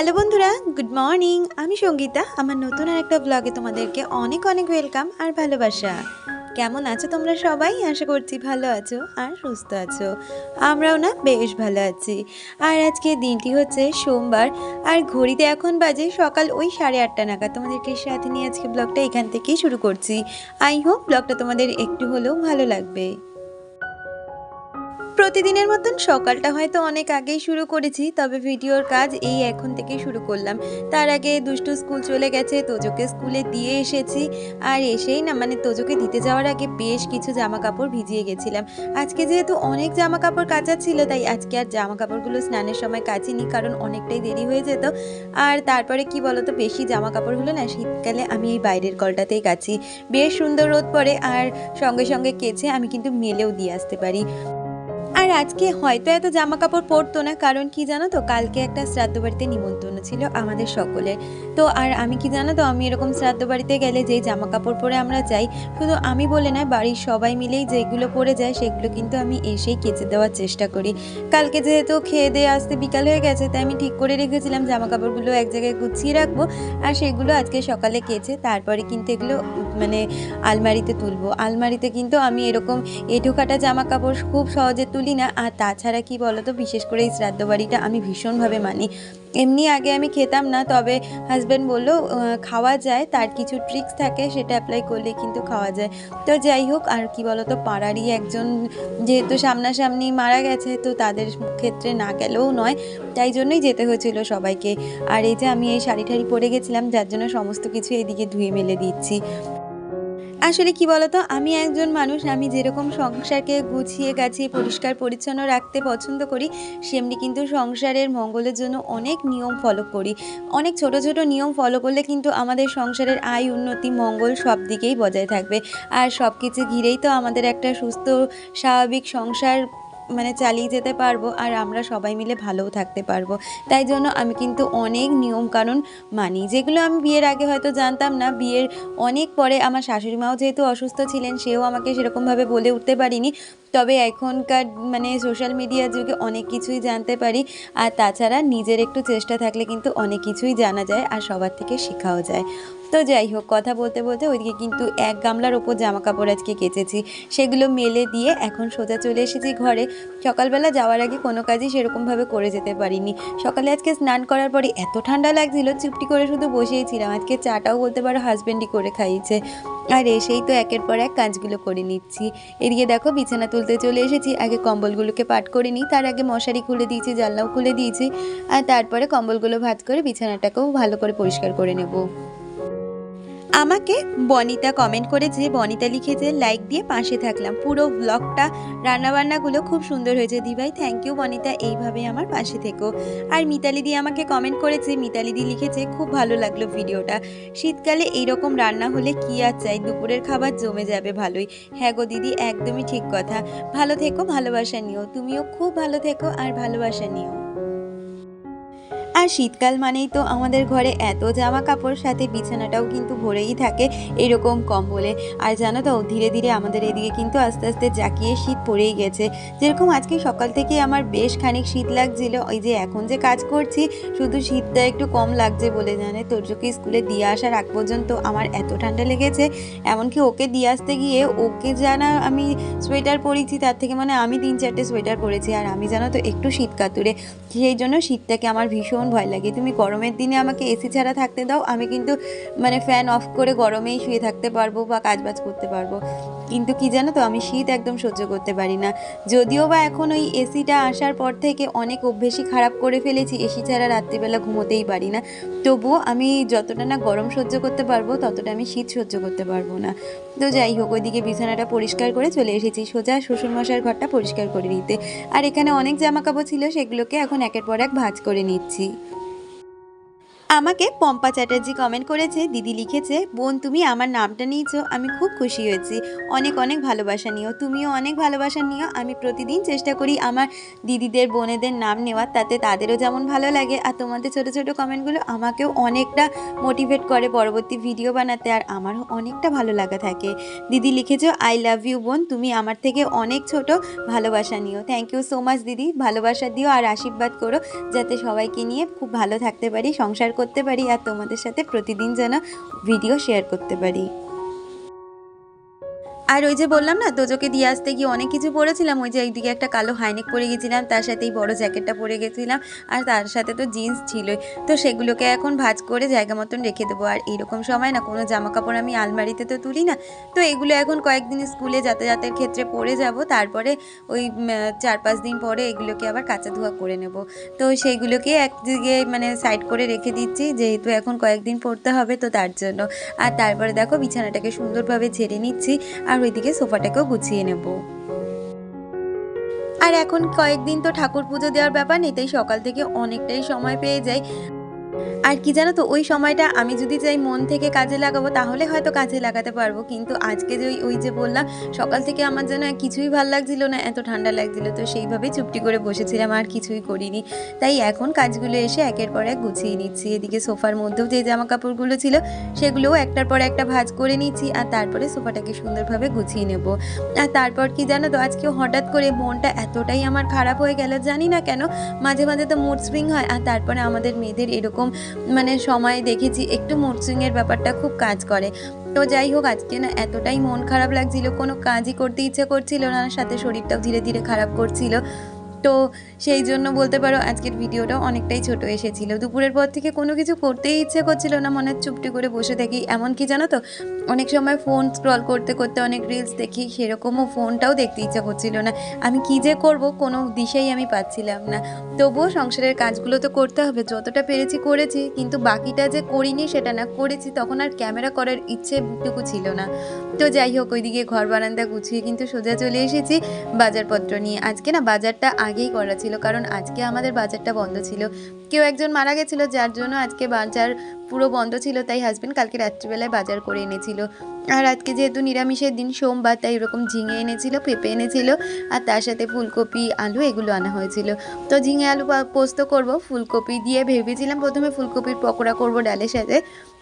Hello বন্ধুরা, good morning. আমি সঙ্গীতা। আমার নতুন আর একটা ব্লগে তোমাদেরকে অনেক অনেক ওয়েলকাম আর ভালোবাসা। কেমন আছো তোমরা সবাই? আশা করছি ভালো আছো আর সুস্থ আছো। আমরাও না বেশ ভালো আছি। আর আজকে দিনটি হচ্ছে সোমবার, আর ঘড়িতে এখন বাজে সকাল ওই 8:30 নাগাদ। তোমাদেরকে সাথে নিয়ে আজকে ব্লগটা এখান থেকেই শুরু করছি। আই হোপ ব্লগটা তোমাদের একটু হলেও ভালো লাগবে। প্রতিদিনের মতন সকালটা হয়তো অনেক আগেই শুরু করেছি, তবে ভিডিওর কাজ এই এখন থেকেই শুরু করলাম। তার আগে দুষ্টু স্কুল চলে গেছে, তোজোকে স্কুলে দিয়ে এসেছি। আর এসেই না তোজোকে দিতে যাওয়ার আগে বেশ কিছু জামা কাপড় ভিজিয়ে গেছিলাম। আজকে যেহেতু অনেক জামা কাপড় কাচা ছিল, তাই আজকে আর জামা কাপড়গুলো স্নানের সময় কাচিনি, কারণ অনেকটাই দেরি হয়ে যেত। আর তারপরে কি বলতো, বেশি জামা কাপড় হলো না, শীতকালে আমি এই বাইরের কলটাতেই কাচি। বেশ সুন্দর রোদ পড়ে, আর সঙ্গে সঙ্গে কেচে আমি কিন্তু মেলেও দিয়ে আসতে পারি। আর আজকে হয়তো এত জামা কাপড় পরতো না, কারণ কি জানো তো, কালকে একটা শ্রাদ্ধ বাড়িতে নিমন্ত্রণ ছিল আমাদের সকলের। তো আর আমি কি জানো তো, আমি এরকম শ্রাদ্ধ বাড়িতে গেলে যেই জামা কাপড় পরে আমরা যাই, শুধু আমি বলে নয়, বাড়ির সবাই মিলেই যেগুলো পরে যায় সেগুলো কিন্তু আমি এসেই কেচে দেওয়ার চেষ্টা করি। কালকে যেহেতু খেয়ে দিয়ে আসতে বিকাল হয়ে গেছে, তাই আমি ঠিক করে রেখেছিলাম জামা কাপড়গুলো এক জায়গায় গুছিয়ে রাখবো, আর সেগুলো আজকে সকালে কেচে তারপরে কিন্তু এগুলো আলমারিতে তুলবো। আলমারিতে কিন্তু আমি এরকম এঁঠো কাটা জামা কাপড় খুব সহজে তুলি না। আর তাছাড়া কি বলতো, বিশেষ করে এই শ্রাদ্ধ বাড়িটা আমি ভীষণভাবে মানি। এমনি আগে আমি খেতাম না, তবে হাজব্যান্ড বললো খাওয়া যায়, তার কিছু ট্রিক্স থাকে, সেটা অ্যাপ্লাই করলে কিন্তু খাওয়া যায়। তো যাই হোক, আর কি বলতো, পাড়ারই একজন যেহেতু সামনাসামনি মারা গেছে, তো তাদের ক্ষেত্রে না গেলেও নয়, তাই জন্যই যেতে হয়েছিল সবাইকে। আর এই যে আমি এই শাড়ি ঠাড়ি পরে গেছিলাম, যার জন্য সমস্ত কিছু এদিকে ধুয়ে মেলে দিচ্ছি। আসলে কি বলতো, আমি একজন মানুষ, আমি যেরকম সংসারকে গুছিয়ে গাছিয়ে পরিষ্কার পরিচ্ছন্ন রাখতে পছন্দ করি, সেমনি কিন্তু সংসারের মঙ্গলের জন্য অনেক নিয়ম ফলো করি। অনেক ছোট ছোট নিয়ম ফলো করলে কিন্তু আমাদের সংসারের আয় উন্নতি মঙ্গল সব দিকেই বজায় থাকবে। আর সব কিছু ঘিরেই তো আমাদের একটা সুস্থ স্বাভাবিক সংসার চালিয়ে যেতে পারবো, আর আমরা সবাই মিলে ভালোও থাকতে পারবো। তাই জন্য আমি কিন্তু অনেক নিয়মকানুন মানি, যেগুলো আমি বিয়ের আগে হয়তো জানতাম না। বিয়ের অনেক পরে আমার শাশুড়ি মাও যেহেতু অসুস্থ ছিলেন, সেও আমাকে সেরকমভাবে বলে উঠতে পারিনি। তবে এখনকার সোশ্যাল মিডিয়ার যুগে অনেক কিছুই জানতে পারি। আর তাছাড়া নিজের একটু চেষ্টা থাকলে কিন্তু অনেক কিছুই জানা যায়, আর সবার থেকে শেখাও যায়। তো যাই হোক, কথা বলতে বলতে ওইদিকে কিন্তু এক গামলার ওপর জামা কাপড় আজকে কেচেছি, সেগুলো মেলে দিয়ে এখন সোজা চলে এসেছি ঘরে। সকালবেলা যাওয়ার আগে কোনো কাজই সেরকমভাবে করে যেতে পারিনি। সকালে আজকে স্নান করার পরে এত ঠান্ডা লাগছিল, চুপটি করে শুধু বসেই ছিলাম। আজকে চাটাও বলতে পারো হাজব্যান্ডই করে খাইয়েছে। আর এসেই তো একের পর এক কাজগুলো করে নিচ্ছি। এদিকে দেখো, বিছানা তুলতে চলে এসেছি। আগে কম্বলগুলোকে পাট করে নিই, তার আগে মশারি খুলে দিয়েছি, জানলাও খুলে দিয়েছি। আর তারপরে কম্বলগুলো ভাঁজ করে বিছানাটাকেও ভালো করে পরিষ্কার করে নেব। আমাকে বনিতা কমেন্ট করেছে, বনিতা লিখেছে লাইক দিয়ে পাশে থাকলাম, পুরো ব্লগটা রান্নাবান্নাগুলো খুব সুন্দর হয়েছে। দিভাই থ্যাংক ইউ বনিতা, এইভাবে আমার পাশে থেকো। আর মিতালি দি আমাকে কমেন্ট করেছে, মিতালি দি লিখেছে খুব ভালো লাগলো ভিডিওটা, শীতকালে এইরকম রান্না হলে কি আর চাই, দুপুরের খাবার জমে যাবে ভালোই। হ্যাঁ গো দিদি, একদমই ঠিক কথা। ভালো থেকো, ভালোবাসা নিও, তুমিও খুব ভালো থেকো আর ভালোবাসা নিও। আর শীতকাল মানেই তো আমাদের ঘরে এত জামা কাপড়, সাথে বিছানাটাও কিন্তু ভরেই থাকে এরকম কম্বলে। আর জানো তো, ধীরে ধীরে আমাদের এদিকে কিন্তু আস্তে আস্তে জাঁকিয়ে শীত পড়েই গেছে। যেরকম আজকে সকাল থেকে আমার বেশ খানিক শীত লাগছিল, ওই যে এখন যে কাজ করছি, শুধু শীতটা একটু কম লাগছে বলে। জানে, তোরজোকে স্কুলে দিয়ে আসার আগ পর্যন্ত আমার এত ঠান্ডা লেগেছে, এমনকি ওকে দিয়ে আসতে গিয়ে ওকে জানা আমি সোয়েটার পরেছি, তার থেকে আমি 3-4টে সোয়েটার পরেছি। আর আমি জানো তো একটু শীত কাতুরে, সেই জন্য শীতটাকে আমার ভীষণ ভয় লাগে। তুমি গরমের দিনে আমাকে এসি ছাড়া থাকতে দাও, আমি কিন্তু ফ্যান অফ করে গরমেই শুয়ে থাকতে পারবো বা কাজবাজ করতে পারবো। কিন্তু কি জানো তো, আমি শীত একদম সহ্য করতে পারি না। যদিও বা এখন ওই এসিটা আসার পর থেকে অনেক অভ্যেসই খারাপ করে ফেলেছি, এসি ছাড়া রাত্রিবেলা ঘুমোতেই পারি না। তবুও আমি যতটা না গরম সহ্য করতে পারবো, ততটা আমি শীত সহ্য করতে পারবো না। তো যাই হোক, ওইদিকে বিছানাটা পরিষ্কার করে চলে এসেছি সোজা শ্বশুরমশাইয়ের ঘরটা পরিষ্কার করে নিতে। আর এখানে অনেক জামা কাপড় ছিল, সেগুলোকে এখন একের পর এক ভাঁজ করে নিচ্ছি। আমাকে পম্পা চ্যাটার্জি কমেন্ট করেছে, দিদি লিখেছে, বোন তুমি আমার নামটা নিয়েছো, আমি খুব খুশি হয়েছি, অনেক অনেক ভালোবাসা নিও, তুমিও অনেক ভালোবাসা নিও। আমি প্রতিদিন চেষ্টা করি আমার দিদিদের বোনেদের নাম নেওয়ার, তাতে তাদেরও যেমন ভালো লাগে আর তোমাদের ছোটো ছোটো কমেন্টগুলো আমাকেও অনেকটা মোটিভেট করে পরবর্তী ভিডিও বানাতে, আর আমারও অনেকটা ভালো লাগা থাকে। দিদি লিখেছো, আই লাভ ইউ বোন, তুমি আমার থেকে অনেক ছোট, ভালোবাসা নিও। থ্যাংক ইউ সো মাচ দিদি, ভালোবাসা দিও আর আশীর্বাদ করো যাতে সবাইকে নিয়ে খুব ভালো থাকতে পারি, সংসার করতে পারি আর তোমাদের সাথে প্রতিদিন যেন ভিডিও শেয়ার করতে পারি। আর ওই যে বললাম না, তোজোকে দিয়ে আসতে গিয়ে অনেক কিছু পরেছিলাম, ওই যে এইদিকে একটা কালো হাইনেক পরে গেছিলাম, তার সাথে এই বড় জ্যাকেটটা পরে গেছিলাম, আর তার সাথে তো জিন্স ছিলই। তো সেগুলোকে এখন ভাঁজ করে জায়গা মতন রেখে দেবো। আর এরকম সময় না কোনো জামা কাপড় আমি আলমারিতে তো তুলি না, তো এগুলো এখন কয়েকদিন স্কুলে যাতায়াতের ক্ষেত্রে পরে যাব, তারপরে ওই 4-5 দিন পরে এগুলোকে আবার কাচা ধোয়া করে নেব। তো সেইগুলোকে একদিকে মানে সাইড করে রেখে দিচ্ছি, যেহেতু এখন কয়েকদিন পরতে হবে তো তার জন্য। আর তারপরে দেখো বিছানাটাকে সুন্দরভাবে ঝেড়ে নিচ্ছি, আর ওইদিকে সোফাটাকেও গুছিয়ে নেব। আর এখন কয়েকদিন তো ঠাকুর পুজো দেওয়ার ব্যাপার নেই, তাই সকাল থেকে অনেকটাই সময় পেয়ে যাই। আর কি জানো তো, ওই সময়টা আমি যদি চাই মন থেকে কাজে লাগাবো তাহলে হয়তো কাজে লাগাতে পারবো, কিন্তু আজকে যে ওই যে বললাম সকাল থেকে আমার যেন কিছুই ভাল লাগছিল না, এত ঠান্ডা লাগছিল, তো সেইভাবেই চুপটি করে বসেছিলাম আর কিছুই করিনি। তাই এখন কাজগুলো এসে একের পর এক গুছিয়ে নিচ্ছি। এদিকে সোফার মধ্যেও যে জামা কাপড়গুলো ছিল সেগুলোও একটার পর একটা ভাঁজ করে নিচ্ছি, আর তারপরে সোফাটাকে সুন্দরভাবে গুছিয়ে নেব। আর তারপর কি জানো তো, আজকে হঠাৎ করে মনটা এতটাই আমার খারাপ হয়ে গেল, জানি না কেন, মাঝে মাঝে তো মুড সুইং হয়, আর তারপরে আমাদের মেয়েদের এরকম মানে সময় দেখেছি একটু মুড সুইংয়ের ব্যাপারটা খুব কাজ করে। তো যাই হোক, আজকে না এতটাই মন খারাপ লাগছিল, কোনো কাজই করতে ইচ্ছে করছিল না, সাথে শরীরটাও ধীরে ধীরে খারাপ করছিল। তো সেই জন্য বলতে পারো আজকের ভিডিওটাও অনেকটাই ছোট এসেছিল। দুপুরের পর থেকে কোনো কিছু করতেই ইচ্ছে করছিল না, মনে চুপটি করে বসে থাকি। এমনকি জানো তো, অনেক সময় ফোন স্ক্রল করতে করতে অনেক রিলস দেখি, সেরকমও ফোনটাও দেখতে ইচ্ছা করছিল না। আমি কী যে করব কোনো দিশেই আমি পাচ্ছিলাম না। তবুও সংসারের কাজগুলো তো করতে হবে, যতটা পেরেছি করেছি, কিন্তু বাকিটা যে করিনি সেটা না, করেছি, তখন আর ক্যামেরা করার ইচ্ছেটুকু ছিল না। তো যাই হোক, ওইদিকে ঘর বারান্দা গুছিয়ে কিন্তু সোজা চলে এসেছি বাজারপত্র নিয়ে। আজকে না বাজারটা আগেই করা ছিল, কারণ আজকে আমাদের বাজারটা বন্ধ ছিল, কেউ একজন মারা গেছিলো, যার জন্য আজকে বাজার পুরো বন্ধ ছিল। তাই হাজব্যান্ড কালকে রাত্রিবেলায় বাজার করে এনেছিল। আর আজকে যেহেতু নিরামিষের দিন, সোমবার, তাই এরকম ঝিঙে এনেছিল, পেঁপে এনেছিল, আর তার সাথে ফুলকপি, আলু এগুলো আনা হয়েছিল। তো ঝিঙে আলু পোস্ত করব, ফুলকপি দিয়ে ভেবেছিলাম প্রথমে ফুলকপির পকোড়া করব ডালের সাথে।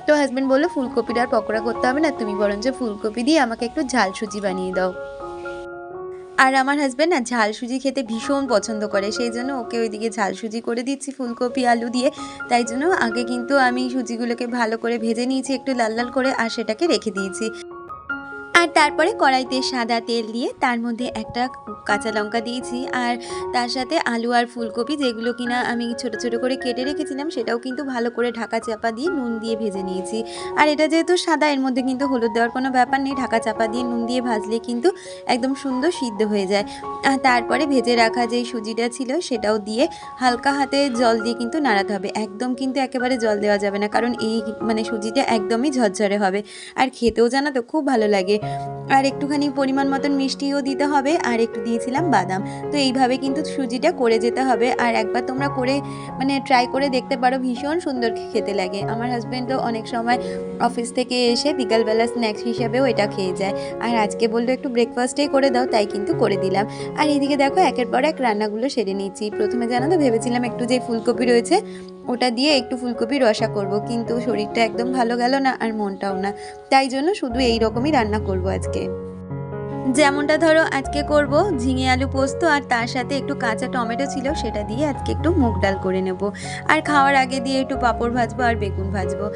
তো হাজব্যান্ড বললো ফুলকপির আর পকোড়া করতে হবে না, তুমি বরঞ্চ ফুলকপি দিয়ে আমাকে একটু ঝাল সুজি বানিয়ে দাও। আর আমার হাজব্যান্ড না ঝাল সুজি খেতে ভীষণ পছন্দ করে, সেই জন্য ওকে ওইদিকে ঝাল সুজি করে দিচ্ছি ফুলকপি আলু দিয়ে। তাই জন্য আগে কিন্তু আমি সুজিগুলোকে ভালো করে ভেজে নিয়েছি একটু লাল লাল করে, আর সেটাকে রেখে দিয়েছি। আর তারপরে কড়াইতে সাদা তেল দিয়ে তার মধ্যে একটা কাঁচা লঙ্কা দিয়েছি, আর তার সাথে আলু আর ফুলকপি যেগুলো কিনা আমি ছোট ছোট করে কেটে রেখেছিলাম সেটাও কিন্তু ভালো করে ঢাকা চাপা দিয়ে নুন দিয়ে ভেজে নিয়েছি। আর এটা যেহেতু সাদা, এর মধ্যে কিন্তু হলুদ দেওয়ার কোনো ব্যাপার নেই, ঢাকা চাপা দিয়ে নুন দিয়ে ভাজলে কিন্তু একদম সুন্দর সিদ্ধ হয়ে যায়। আর তারপরে ভেজে রাখা যেই সুজিটা ছিল সেটাও দিয়ে হালকা হাতে জল দিয়ে কিন্তু নাড়াতে হবে, একদম কিন্তু একেবারে জল দেওয়া যাবে না, কারণ এই মানে সুজিটা একদমই ঝরঝরে হবে, আর খেতেও জানা তো খুব ভালো লাগে। আর একটুখানি পরিমাণ মতন মিষ্টিও দিতে হবে, আর একটু দিয়েছিলাম বাদাম। তো এইভাবে কিন্তু সুজিটা করে যেতে হবে, আর একবার তোমরা করে মানে ট্রাই করে দেখতে পারো, ভীষণ সুন্দর খেতে লাগে। আমার হাজব্যান্ডও অনেক সময় অফিস থেকে এসে বিকালবেলা স্ন্যাক্স হিসাবেও এটা খেয়ে যায়, আর আজকে বললো একটু ব্রেকফাস্টেই করে দাও, তাই কিন্তু করে দিলাম। আর এইদিকে দেখো একের পর এক রান্নাগুলো সেরে নিচ্ছি। প্রথমে জানো তো ভেবেছিলাম একটু যে ফুলকপি রয়েছে ওটা দিয়ে একটু ফুলকপি রসা করব, কিন্তু শরীরটা একদম ভালো গেল না আর মনটাও না, তাই জন্য শুধু এই রকমই রান্না করব আজকে। যেমনটা ধরো আজকে করব ঝিঙে আলু পোস্ত, আর তার সাথে একটু কাঁচা টমেটো ছিল সেটা দিয়ে আজকে একটু মুগ ডাল করে নেব, আর খাওয়ার আগে দিয়ে একটু পাঁপড় ভাজবো আর বেগুন ভাজবো।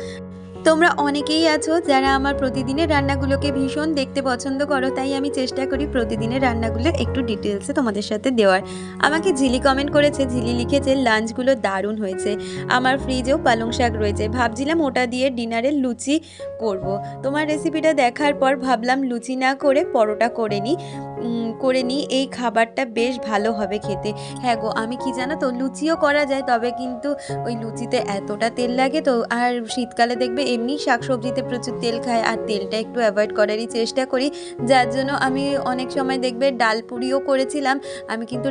তোমরা অনেকেই আছো যারা আমার প্রতিদিনের রান্নাগুলোকে ভীষণ দেখতে পছন্দ করো, তাই আমি চেষ্টা করি প্রতিদিনের রান্নাগুলো একটু ডিটেলসে তোমাদের সাথে দেওয়ার। আমাকে ঝিলি কমেন্ট করেছে, ঝিলি লিখেছে লাঞ্চগুলো দারুণ হয়েছে, আমার ফ্রিজেও পালং শাক রয়েছে, ভাবছিলাম ওটা দিয়ে ডিনারের লুচি করব। তোমার রেসিপিটা দেখার পর ভাবলাম লুচি না করে পরোটা করে নিই। করে নিই, এই খাবারটা বেশ ভালো হবে খেতে। হ্যাঁ গো, আমি কি জানো তো, লুচিও করা যায়, তবে কিন্তু ওই লুচিতে এতটা তেল লাগে তো, আর শীতকালে দেখবে এমনি শাকসবজিতে প্রচুর তেল খায়, আর তেলটা একটু অ্যাভয়েড করারই চেষ্টা করি। যার জন্য আমি অনেক সময় দেখবে ডাল পুরিও করেছিলাম। আমি কিন্তু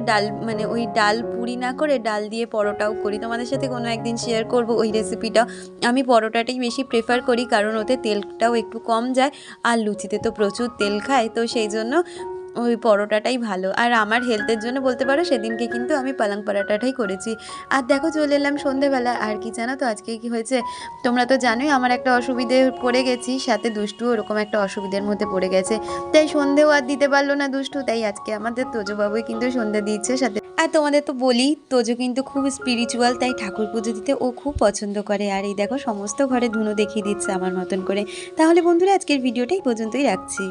মানে ওই ডাল পুরি না করে ডাল দিয়ে পরোটাও করি। তোমাদের সাথে কোনো একদিন শেয়ার করব ওই রেসিপিটা। আমি পরোটাটাই বেশি প্রেফার করি, কারণ ওতে তেলটাও একটু কম যায়, আর লুচিতে তো প্রচুর তেল খায়, তো সেই জন্য ওই পরোটাটাই ভালো। আর আমার হেলথের জন্য বলতে পারো সেদিনকে কিন্তু আমি পালং পরাঠাটাই করেছি। আর দেখো চলে এলাম সন্ধেবেলা। আর কি জানো তো আজকে কি হয়েছে, তোমরা তো জানোই আমার একটা অসুবিধে পড়ে গেছি, সাথে দুষ্টু ওরকম একটা অসুবিধের মধ্যে পড়ে গেছে, তাই সন্ধেও আর দিতে পারলো না দুষ্টু। তাই আজকে আমাদের তোজবাবুই কিন্তু সন্ধে দিচ্ছে সাথে। আর তোমাদের তো বলি, তোজো কিন্তু খুব স্পিরিচুয়াল, তাই ঠাকুর পুজো দিতে ও খুব পছন্দ করে। আর এই দেখো সমস্ত ঘরে ধুনো দেখিয়ে দিচ্ছে আমার মতন করে। তাহলে বন্ধুরা আজকের ভিডিওটা এই পর্যন্তই রাখছি।